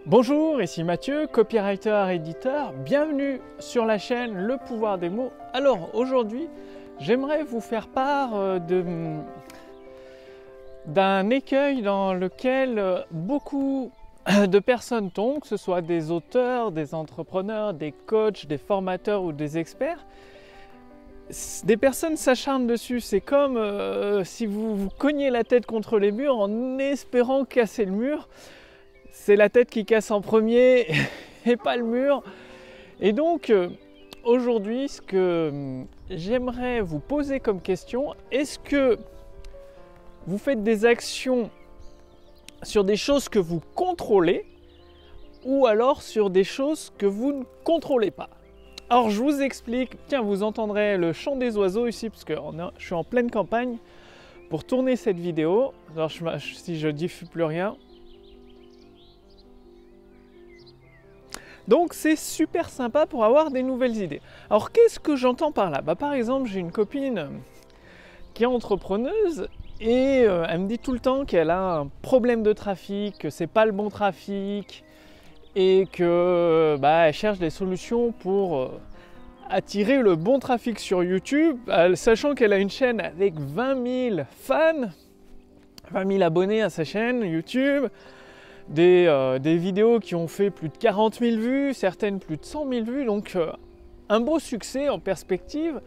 Bonjour, ici Mathieu, copywriter, éditeur. Bienvenue sur la chaîne Le Pouvoir des mots. Alors aujourd'hui, j'aimerais vous faire part d'un écueil dans lequel beaucoup de personnes tombent, que ce soit des auteurs, des entrepreneurs, des coachs, des formateurs ou des experts. Des personnes s'acharnent dessus. C'est comme si vous vous cognez la tête contre les murs en espérant casser le mur. C'est la tête qui casse en premier et pas le mur. Et donc aujourd'hui, ce que j'aimerais vous poser comme question, est-ce que vous faites des actions sur des choses que vous contrôlez ou alors sur des choses que vous ne contrôlez pas? Alors je vous explique, tiens, vous entendrez le chant des oiseaux ici parce que je suis en pleine campagne pour tourner cette vidéo. Alors si je diffuse plus rien. Donc c'est super sympa pour avoir des nouvelles idées. Alors qu'est-ce que j'entends par là? Par exemple, j'ai une copine qui est entrepreneuse et elle me dit tout le temps qu'elle a un problème de trafic, que c'est pas le bon trafic et que elle cherche des solutions pour attirer le bon trafic sur YouTube, sachant qu'elle a une chaîne avec 20 000 fans, 20 000 abonnés à sa chaîne YouTube. Des vidéos qui ont fait plus de 40 000 vues, certaines plus de 100 000 vues, donc un beau succès en perspective.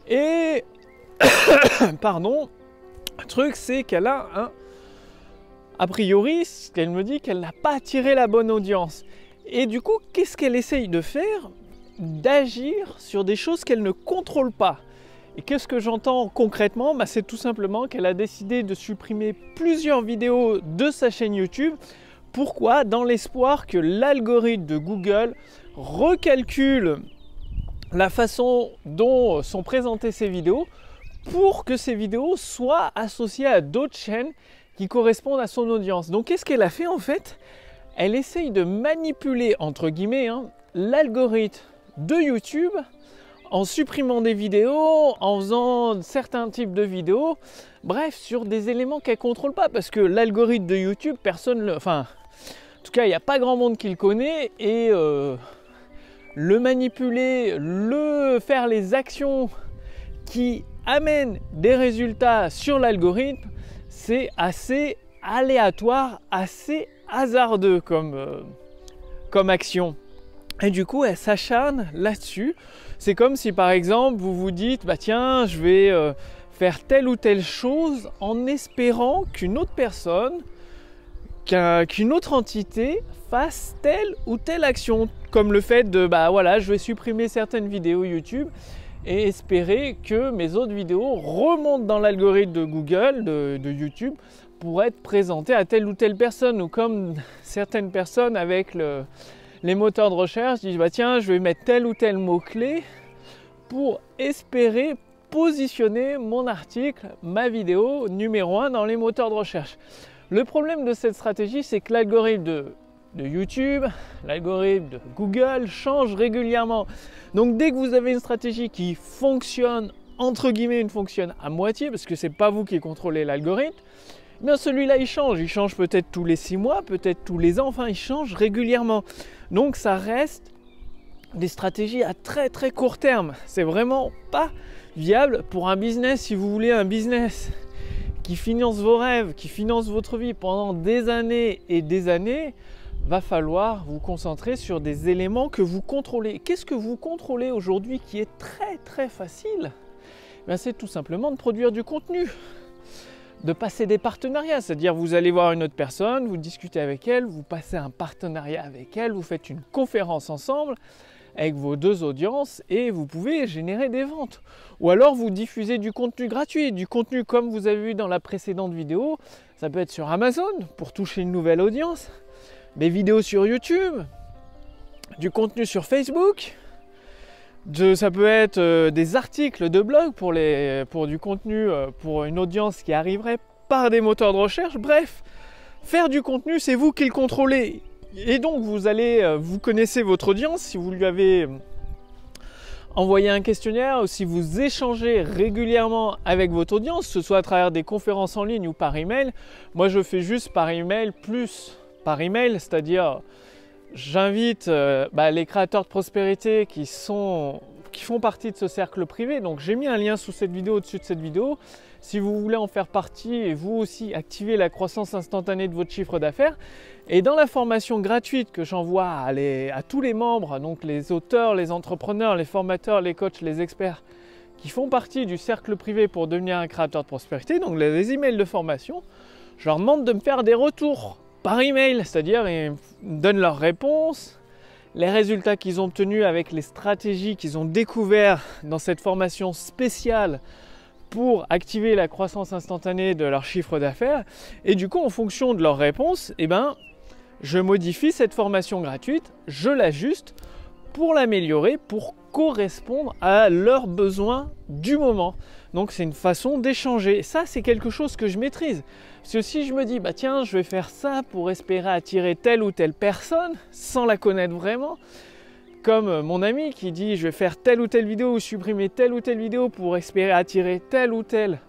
Et, pardon, le truc c'est qu'elle a a priori, elle me dit qu'elle n'a pas attiré la bonne audience. Et du coup, qu'est-ce qu'elle essaye de faire? D'agir sur des choses qu'elle ne contrôle pas. Et qu'est-ce que j'entends concrètement? C'est tout simplement qu'elle a décidé de supprimer plusieurs vidéos de sa chaîne YouTube. Pourquoi? Dans l'espoir que l'algorithme de Google recalcule la façon dont sont présentées ces vidéos pour que ces vidéos soient associées à d'autres chaînes qui correspondent à son audience. Donc qu'est-ce qu'elle a fait en fait? Elle essaye de manipuler, entre guillemets, l'algorithme de YouTube en supprimant des vidéos, en faisant certains types de vidéos, bref, sur des éléments qu'elle ne contrôle pas, parce que l'algorithme de YouTube, en tout cas, il n'y a pas grand monde qui le connaît, et le manipuler, faire les actions qui amènent des résultats sur l'algorithme, c'est assez aléatoire, assez hasardeux comme action. Et du coup, elle s'acharne là-dessus. C'est comme si par exemple vous vous dites tiens, je vais faire telle ou telle chose en espérant qu'une autre personne, qu'une autre entité fasse telle ou telle action, comme le fait de je vais supprimer certaines vidéos YouTube et espérer que mes autres vidéos remontent dans l'algorithme de Google, de YouTube, pour être présentées à telle ou telle personne, ou comme certaines personnes avec les moteurs de recherche disent tiens, je vais mettre tel ou tel mot-clé pour espérer positionner mon article, ma vidéo numéro 1 dans les moteurs de recherche. Le problème de cette stratégie, c'est que l'algorithme de YouTube, l'algorithme de Google change régulièrement. Donc dès que vous avez une stratégie qui fonctionne, entre guillemets, fonctionne à moitié, parce que c'est pas vous qui contrôlez l'algorithme, celui-là il change peut-être tous les 6 mois, peut-être tous les ans, il change régulièrement. Donc ça reste des stratégies à très très court terme. C'est vraiment pas viable pour un business. Si vous voulez un business qui finance vos rêves, qui finance votre vie pendant des années et des années, va falloir vous concentrer sur des éléments que vous contrôlez. Qu'est-ce que vous contrôlez aujourd'hui qui est très très facile? C'est tout simplement de produire du contenu, de passer des partenariats, c'est-à-dire vous allez voir une autre personne, vous discutez avec elle, vous passez un partenariat avec elle, vous faites une conférence ensemble avec vos deux audiences et vous pouvez générer des ventes. Ou alors vous diffusez du contenu gratuit, du contenu comme vous avez vu dans la précédente vidéo, ça peut être sur Amazon pour toucher une nouvelle audience, des vidéos sur YouTube, du contenu sur Facebook, ça peut être des articles de blog pour du contenu pour une audience qui arriverait par des moteurs de recherche. Bref, faire du contenu, c'est vous qui le contrôlez. Et donc vous connaissez votre audience si vous lui avez envoyé un questionnaire ou si vous échangez régulièrement avec votre audience, que ce soit à travers des conférences en ligne ou par email. Moi je fais juste par email plus par email, c'est-à-dire j'invite les créateurs de prospérité qui font partie de ce cercle privé. Donc j'ai mis un lien sous cette vidéo, au-dessus de cette vidéo. Si vous voulez en faire partie et vous aussi activer la croissance instantanée de votre chiffre d'affaires. Et dans la formation gratuite que j'envoie à tous les membres, donc les auteurs, les entrepreneurs, les formateurs, les coachs, les experts qui font partie du cercle privé pour devenir un créateur de prospérité, donc les emails de formation, je leur demande de me faire des retours par email, c'est-à-dire ils me donnent leurs réponses, les résultats qu'ils ont obtenus avec les stratégies qu'ils ont découvertes dans cette formation spéciale pour activer la croissance instantanée de leur chiffre d'affaires. Et du coup, en fonction de leurs réponses, je modifie cette formation gratuite, je l'ajuste pour l'améliorer, pour correspondre à leurs besoins du moment. Donc c'est une façon d'échanger. Et ça, c'est quelque chose que je maîtrise. Parce que si je me dis, tiens, je vais faire ça pour espérer attirer telle ou telle personne, sans la connaître vraiment, comme mon ami qui dit, je vais faire telle ou telle vidéo ou supprimer telle ou telle vidéo pour espérer attirer telle ou telle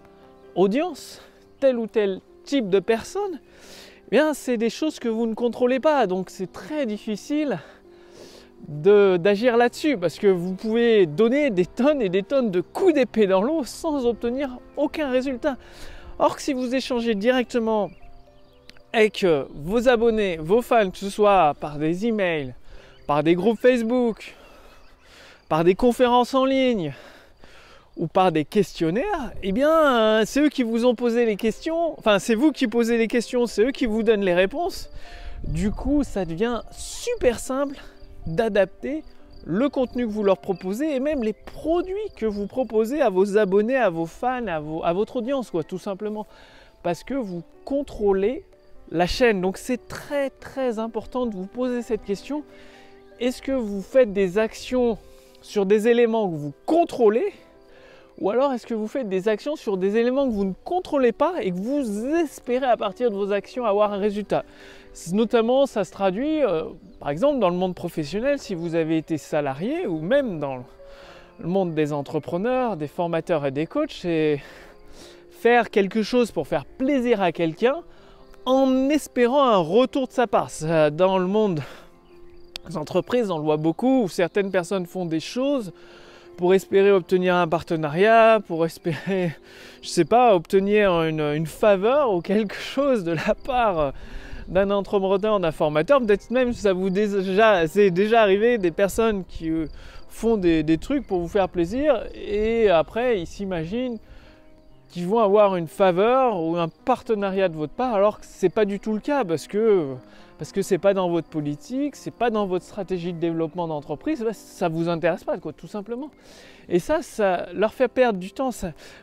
audience, tel ou tel type de personne, c'est des choses que vous ne contrôlez pas. Donc c'est très difficile d'agir là-dessus parce que vous pouvez donner des tonnes et des tonnes de coups d'épée dans l'eau sans obtenir aucun résultat. Or que si vous échangez directement avec vos abonnés, vos fans, que ce soit par des emails, par des groupes Facebook, par des conférences en ligne ou par des questionnaires, c'est eux qui vous ont posé les questions, c'est vous qui posez les questions, c'est eux qui vous donnent les réponses. Du coup, ça devient super simple d'adapter le contenu que vous leur proposez et même les produits que vous proposez à vos abonnés, à vos fans, à votre audience, tout simplement. Parce que vous contrôlez la chaîne. Donc c'est très très important de vous poser cette question. Est-ce que vous faites des actions sur des éléments que vous contrôlez ou alors est-ce que vous faites des actions sur des éléments que vous ne contrôlez pas et que vous espérez à partir de vos actions avoir un résultat? Notamment, ça se traduit, par exemple, dans le monde professionnel, si vous avez été salarié ou même dans le monde des entrepreneurs, des formateurs et des coachs, c'est faire quelque chose pour faire plaisir à quelqu'un en espérant un retour de sa part. Dans le monde des entreprises, on le voit beaucoup, où certaines personnes font des choses pour espérer obtenir un partenariat, pour espérer, obtenir une faveur ou quelque chose de la part d'un entrepreneur, d'un formateur. Peut-être même c'est déjà arrivé des personnes qui font des trucs pour vous faire plaisir et après ils s'imaginent qu'ils vont avoir une faveur ou un partenariat de votre part alors que c'est pas du tout le cas parce que c'est pas dans votre politique, c'est pas dans votre stratégie de développement d'entreprise, ça vous intéresse pas tout simplement. Et ça leur fait perdre du temps.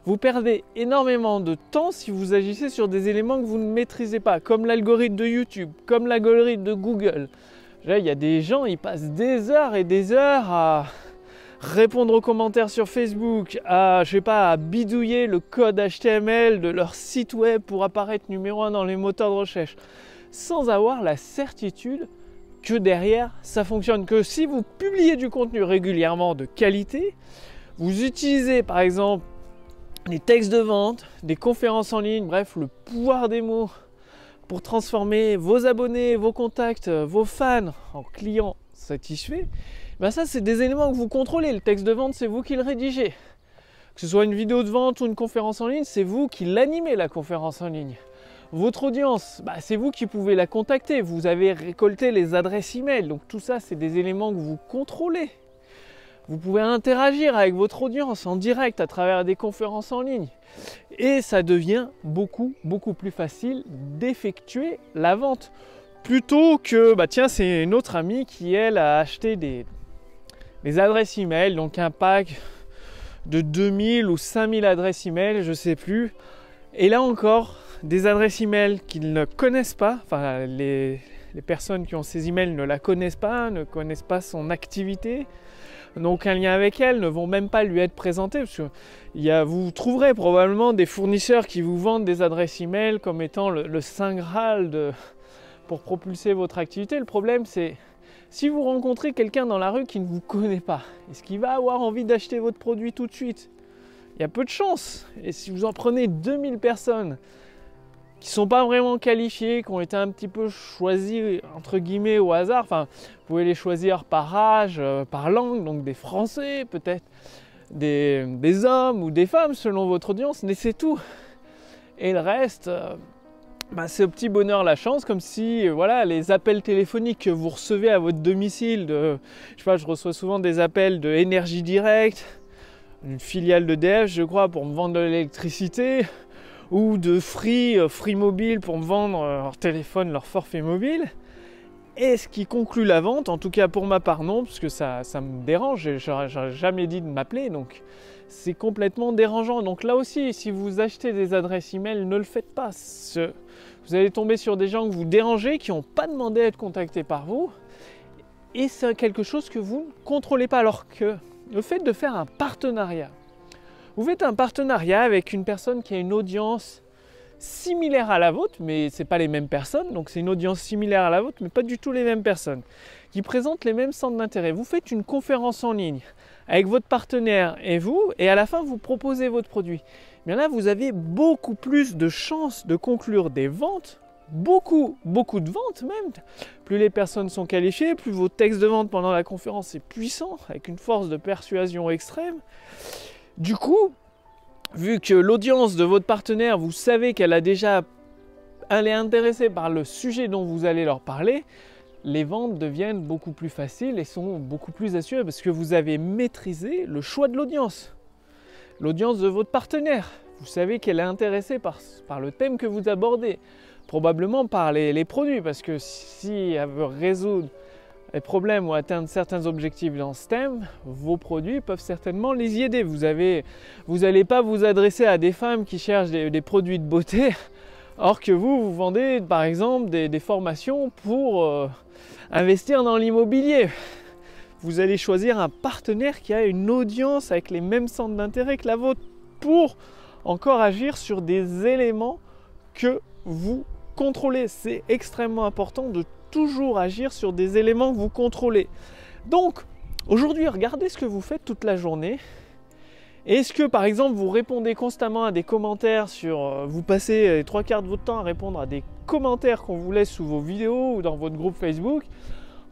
Vous perdez énormément de temps si vous agissez sur des éléments que vous ne maîtrisez pas, comme l'algorithme de YouTube, comme l'algorithme de Google. Là, il y a des gens, ils passent des heures et des heures à répondre aux commentaires sur Facebook, à bidouiller le code HTML de leur site web pour apparaître numéro 1 dans les moteurs de recherche, sans avoir la certitude que derrière ça fonctionne, que si vous publiez du contenu régulièrement de qualité, vous utilisez par exemple des textes de vente, des conférences en ligne, bref, le pouvoir des mots pour transformer vos abonnés, vos contacts, vos fans en clients satisfaits, ça c'est des éléments que vous contrôlez. Le texte de vente, c'est vous qui le rédigez. Que ce soit une vidéo de vente ou une conférence en ligne, c'est vous qui l'animez la conférence en ligne. Votre audience, c'est vous qui pouvez la contacter. Vous avez récolté les adresses email. Donc tout ça, c'est des éléments que vous contrôlez. Vous pouvez interagir avec votre audience en direct à travers des conférences en ligne. Et ça devient beaucoup plus facile d'effectuer la vente. Plutôt que, c'est une autre amie qui, elle, a acheté des adresses email, donc un pack de 2000 ou 5000 adresses email, je ne sais plus. Et là encore, des adresses email qu'ils ne connaissent pas, les personnes qui ont ces emails ne la connaissent pas son activité, n'ont aucun lien avec elle, ne vont même pas lui être présentés, parce que vous trouverez probablement des fournisseurs qui vous vendent des adresses email comme étant le Saint Graal pour propulser votre activité. Le problème, c'est si vous rencontrez quelqu'un dans la rue qui ne vous connaît pas, est-ce qu'il va avoir envie d'acheter votre produit tout de suite? Il y a peu de chance. Et si vous en prenez 2000 personnes qui ne sont pas vraiment qualifiés, qui ont été un petit peu choisis entre guillemets au hasard. Enfin, vous pouvez les choisir par âge, par langue, donc des Français, peut-être des hommes ou des femmes selon votre audience, mais c'est tout. Et le reste, c'est au petit bonheur la chance, comme si voilà, les appels téléphoniques que vous recevez à votre domicile, je reçois souvent des appels de Énergie Direct, une filiale d'EDF je crois, pour me vendre de l'électricité, ou de Free Mobile pour me vendre leur téléphone, leur forfait mobile. Et ce qui conclut la vente, en tout cas pour ma part non, parce que ça me dérange, j'aurais jamais dit de m'appeler, donc c'est complètement dérangeant. Donc là aussi, si vous achetez des adresses email, ne le faites pas. Vous allez tomber sur des gens que vous dérangez, qui n'ont pas demandé à être contactés par vous, et c'est quelque chose que vous ne contrôlez pas. Alors que le fait de faire un partenariat, vous faites un partenariat avec une personne qui a une audience similaire à la vôtre, mais ce n'est pas les mêmes personnes, donc c'est une audience similaire à la vôtre, mais pas du tout les mêmes personnes, qui présentent les mêmes centres d'intérêt. Vous faites une conférence en ligne avec votre partenaire et vous, et à la fin vous proposez votre produit. Mais là, vous avez beaucoup plus de chances de conclure des ventes, beaucoup de ventes même. Plus les personnes sont qualifiées, plus vos textes de vente pendant la conférence est puissant, avec une force de persuasion extrême. Du coup, vu que l'audience de votre partenaire, vous savez qu'elle elle est intéressée par le sujet dont vous allez leur parler, les ventes deviennent beaucoup plus faciles et sont beaucoup plus assurées parce que vous avez maîtrisé le choix de l'audience. L'audience de votre partenaire, vous savez qu'elle est intéressée par le thème que vous abordez, probablement par les produits, parce que si elle veut résoudre les problèmes ou atteindre certains objectifs dans ce thème, vos produits peuvent certainement les y aider. Vous n'allez pas vous adresser à des femmes qui cherchent des produits de beauté, or que vous vendez par exemple des formations pour investir dans l'immobilier. Vous allez choisir un partenaire qui a une audience avec les mêmes centres d'intérêt que la vôtre pour encore agir sur des éléments que vous contrôlez. C'est extrêmement important de toujours agir sur des éléments que vous contrôlez. Donc, aujourd'hui, regardez ce que vous faites toute la journée. Est-ce que, par exemple, vous répondez constamment à des commentaires vous passez les 3/4 de votre temps à répondre à des commentaires qu'on vous laisse sous vos vidéos ou dans votre groupe Facebook,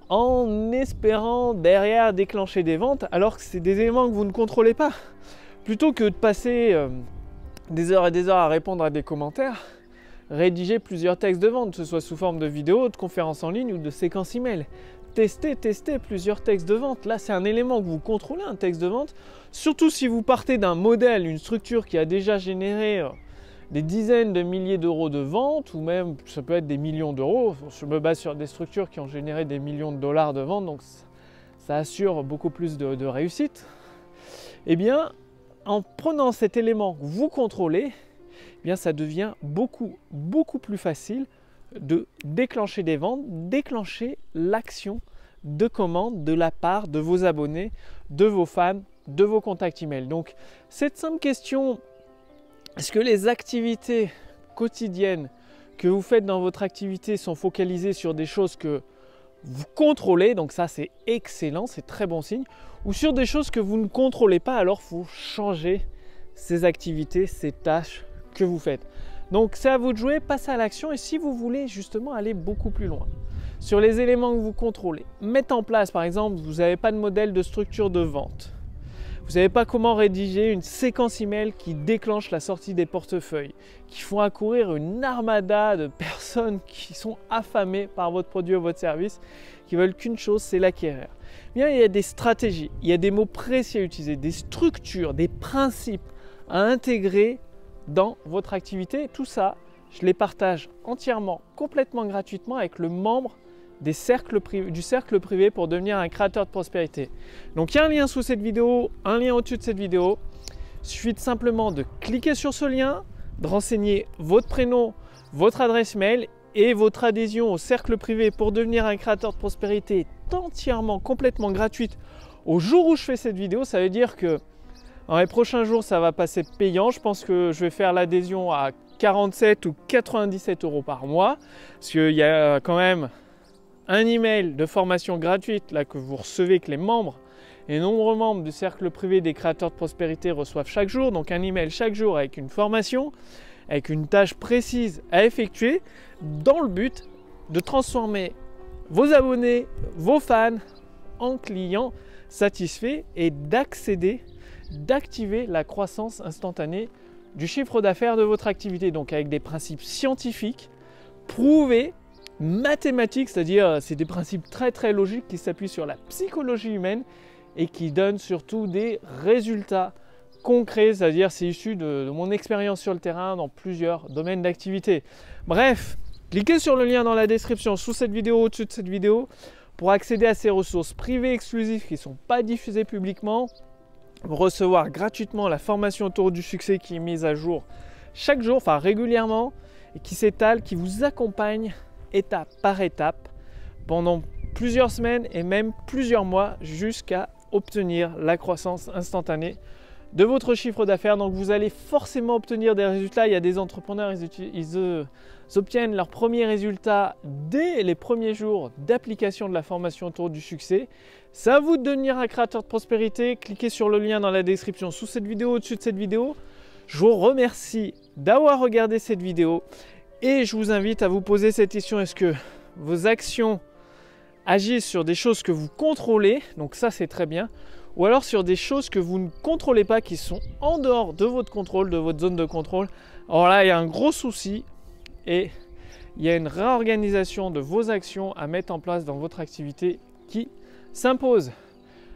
en espérant derrière déclencher des ventes, alors que c'est des éléments que vous ne contrôlez pas. Plutôt que de passer des heures et des heures à répondre à des commentaires, rédigez plusieurs textes de vente, que ce soit sous forme de vidéos, de conférences en ligne ou de séquences email. Testez plusieurs textes de vente. Là, c'est un élément que vous contrôlez, un texte de vente. Surtout si vous partez d'un modèle, une structure qui a déjà généré des dizaines de milliers d'euros de vente, ou même ça peut être des millions d'euros. Je me base sur des structures qui ont généré des millions de dollars de vente, donc ça assure beaucoup plus de réussite. Eh bien, en prenant cet élément que vous contrôlez, eh bien, ça devient beaucoup plus facile de déclencher des ventes, déclencher l'action de commande de la part de vos abonnés, de vos fans, de vos contacts email. Donc, cette simple question, est-ce que les activités quotidiennes que vous faites dans votre activité sont focalisées sur des choses que vous contrôlez, donc ça c'est excellent, c'est très bon signe, ou sur des choses que vous ne contrôlez pas, alors il faut changer ces activités, ces tâches que vous faites. Donc c'est à vous de jouer, passez à l'action, et si vous voulez justement aller beaucoup plus loin sur les éléments que vous contrôlez, mettre en place par exemple, vous n'avez pas de modèle de structure de vente, vous ne savez pas comment rédiger une séquence email qui déclenche la sortie des portefeuilles, qui font accourir une armada de personnes qui sont affamées par votre produit ou votre service, qui veulent qu'une chose, c'est l'acquérir. Bien, il y a des stratégies, il y a des mots précis à utiliser, des structures, des principes à intégrer dans votre activité. Tout ça, je les partage entièrement, complètement gratuitement avec le membre du cercle privé pour devenir un créateur de prospérité. Donc il y a un lien sous cette vidéo, un lien au-dessus de cette vidéo. Il suffit simplement de cliquer sur ce lien, de renseigner votre prénom, votre adresse mail et votre adhésion au cercle privé pour devenir un créateur de prospérité est entièrement, complètement gratuite. Au jour où je fais cette vidéo, ça veut dire que dans les prochains jours, ça va passer payant. Je pense que je vais faire l'adhésion à 47 ou 97 euros par mois. Parce qu'il y a quand même un email de formation gratuite là, que vous recevez, que les membres et nombreux membres du cercle privé des créateurs de prospérité reçoivent chaque jour. Donc un email chaque jour avec une formation. avec une tâche précise à effectuer dans le but de transformer vos abonnés, vos fans en clients satisfaits et d'activer la croissance instantanée du chiffre d'affaires de votre activité. Donc avec des principes scientifiques, prouvés, mathématiques, c'est-à-dire c'est des principes très très logiques qui s'appuient sur la psychologie humaine et qui donnent surtout des résultats concrets, c'est-à-dire c'est issu de mon expérience sur le terrain dans plusieurs domaines d'activité. Bref, cliquez sur le lien dans la description sous cette vidéo, au-dessus de cette vidéo, pour accéder à ces ressources privées exclusives qui ne sont pas diffusées publiquement, recevoir gratuitement la formation autour du succès qui est mise à jour chaque jour, enfin régulièrement, et qui s'étale, qui vous accompagne étape par étape pendant plusieurs semaines et même plusieurs mois jusqu'à obtenir la croissance instantanée de votre chiffre d'affaires. Donc vous allez forcément obtenir des résultats. Il y a des entrepreneurs, ils obtiennent leurs premiers résultats dès les premiers jours d'application de la formation autour du succès. C'est à vous de devenir un créateur de prospérité. Cliquez sur le lien dans la description sous cette vidéo, au-dessus de cette vidéo. Je vous remercie d'avoir regardé cette vidéo et je vous invite à vous poser cette question. Est-ce que vos actions agissent sur des choses que vous contrôlez, donc ça c'est très bien, ou alors sur des choses que vous ne contrôlez pas, qui sont en dehors de votre contrôle, de votre zone de contrôle. Alors là, il y a un gros souci et il y a une réorganisation de vos actions à mettre en place dans votre activité qui s'impose.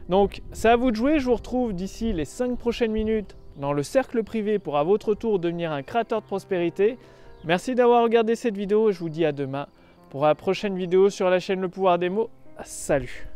Donc c'est à vous de jouer. Je vous retrouve d'ici les 5 prochaines minutes dans le cercle privé pour à votre tour devenir un créateur de prospérité. Merci d'avoir regardé cette vidéo et je vous dis à demain pour la prochaine vidéo sur la chaîne Le Pouvoir des Mots. Salut!